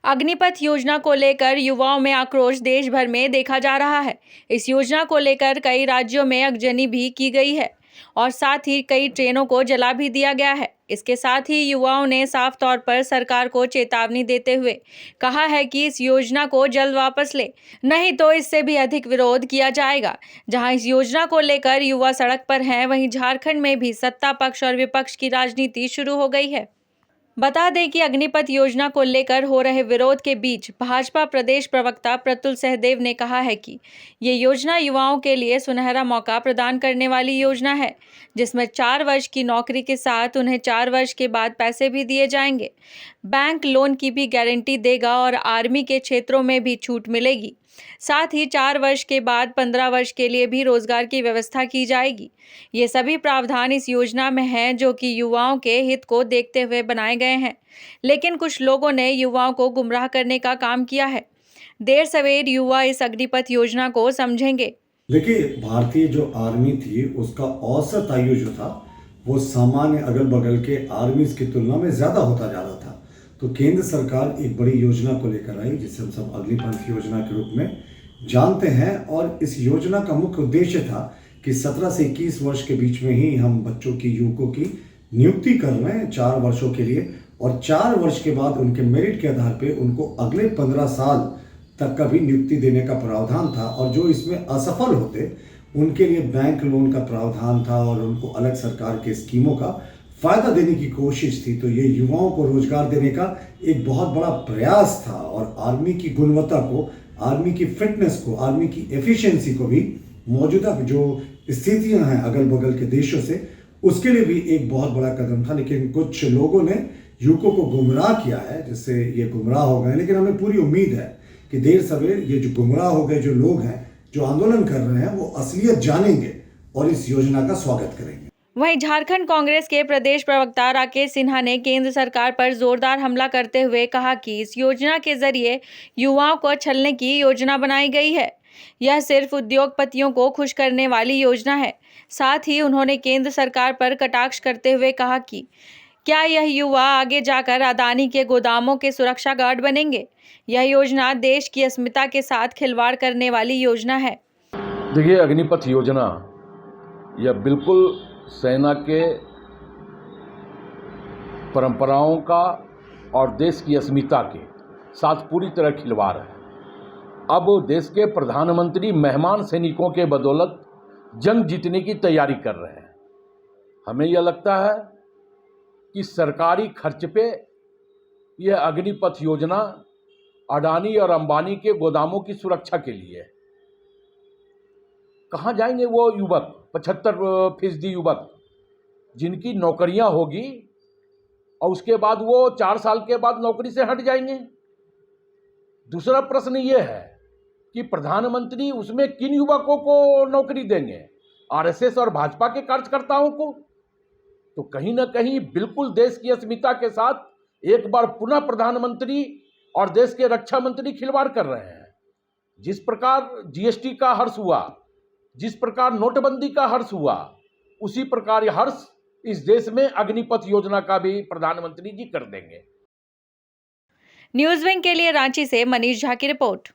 अग्निपथ योजना को लेकर युवाओं में आक्रोश देश भर में देखा जा रहा है। इस योजना को लेकर कई राज्यों में आगजनी भी की गई है और साथ ही कई ट्रेनों को जला भी दिया गया है। इसके साथ ही युवाओं ने साफ तौर पर सरकार को चेतावनी देते हुए कहा है कि इस योजना को जल्द वापस ले, नहीं तो इससे भी अधिक विरोध किया जाएगा। जहां इस योजना को लेकर युवा सड़क पर हैं, वहीं झारखंड में भी सत्ता पक्ष और विपक्ष की राजनीति शुरू हो गई है। बता दें कि अग्निपथ योजना को लेकर हो रहे विरोध के बीच भाजपा प्रदेश प्रवक्ता प्रतुल सहदेव ने कहा है कि ये योजना युवाओं के लिए सुनहरा मौका प्रदान करने वाली योजना है, जिसमें 4 वर्ष की नौकरी के साथ उन्हें 4 वर्ष के बाद पैसे भी दिए जाएंगे। बैंक लोन की भी गारंटी देगा और आर्मी के क्षेत्रों में भी छूट मिलेगी। साथ ही 4 वर्ष के बाद 15 वर्ष के लिए भी रोजगार की व्यवस्था की जाएगी। ये सभी प्रावधान इस योजना में हैं, जो कि युवाओं के हित को देखते हुए बनाए गए हैं। लेकिन कुछ लोगों ने युवाओं को गुमराह करने का काम किया है। देर सवेर युवा इस अग्निपथ योजना को समझेंगे। देखिए, भारतीय जो आर्मी थी उसका औसत आयु जो था वो सामान्य अगल बगल के आर्मीज की तुलना में ज़्यादा होता जा रहा था। तो केंद्र सरकार एक बड़ी योजना को लेकर आई, जिसे हम सब अग्निपथ योजना के रूप में जानते हैं। और इस योजना का मुख्य उद्देश्य था कि 17 से 21 वर्ष के बीच में ही हम बच्चों की युवकों की नियुक्ति कर रहे हैं 4 वर्षों के लिए, और 4 वर्ष के बाद उनके मेरिट के आधार पर उनको अगले 15 साल तक का भी नियुक्ति देने का प्रावधान था। और जो इसमें असफल होते उनके लिए बैंक लोन का प्रावधान था और उनको अलग सरकार के स्कीमों का फायदा देने की कोशिश थी। तो ये युवाओं को रोजगार देने का एक बहुत बड़ा प्रयास था और आर्मी की गुणवत्ता को, आर्मी की फिटनेस को, आर्मी की एफिशिएंसी को भी मौजूदा जो स्थितियां हैं अगल बगल के देशों से, उसके लिए भी एक बहुत बड़ा कदम था। लेकिन कुछ लोगों ने युवकों को गुमराह किया है, जिससे ये गुमराह हो गए। लेकिन हमें पूरी उम्मीद है कि देर सवेर ये जो गुमराह हो गए जो लोग हैं, जो आंदोलन कर रहे हैं, वो असलियत जानेंगे और इस योजना का स्वागत करेंगे। वहीं झारखंड कांग्रेस के प्रदेश प्रवक्ता राकेश सिन्हा ने केंद्र सरकार पर जोरदार हमला करते हुए कहा कि इस योजना के जरिए युवाओं को छलने की योजना बनाई गई है। यह सिर्फ उद्योगपतियों को खुश करने वाली योजना है। साथ ही उन्होंने केंद्र सरकार पर कटाक्ष करते हुए कहा कि क्या यह युवा आगे जाकर अदानी के गोदामों के सुरक्षा गार्ड बनेंगे। यह योजना देश की अस्मिता के साथ खिलवाड़ करने वाली योजना है। देखिए, अग्निपथ योजना यह बिल्कुल सेना के परंपराओं का और देश की अस्मिता के साथ पूरी तरह खिलवाड़ है। अब देश के प्रधानमंत्री मेहमान सैनिकों के बदौलत जंग जीतने की तैयारी कर रहे हैं। हमें यह लगता है कि सरकारी खर्च पे यह अग्निपथ योजना अडानी और अंबानी के गोदामों की सुरक्षा के लिए। कहाँ जाएंगे वो युवक, 75% युवक जिनकी नौकरियां होगी और उसके बाद वो 4 साल के बाद नौकरी से हट जाएंगे। दूसरा प्रश्न ये है कि प्रधानमंत्री उसमें किन युवकों को नौकरी देंगे, आरएसएस और भाजपा के कार्यकर्ताओं को? तो कहीं ना कहीं बिल्कुल देश की अस्मिता के साथ एक बार पुनः प्रधानमंत्री और देश के रक्षा मंत्री खिलवाड़ कर रहे हैं। जिस प्रकार जीएसटी का हर्ष हुआ, जिस प्रकार नोटबंदी का हर्ष हुआ, उसी प्रकार यह हर्ष इस देश में अग्निपथ योजना का भी प्रधानमंत्री जी कर देंगे। न्यूज़ विंग के लिए रांची से मनीष झा की रिपोर्ट।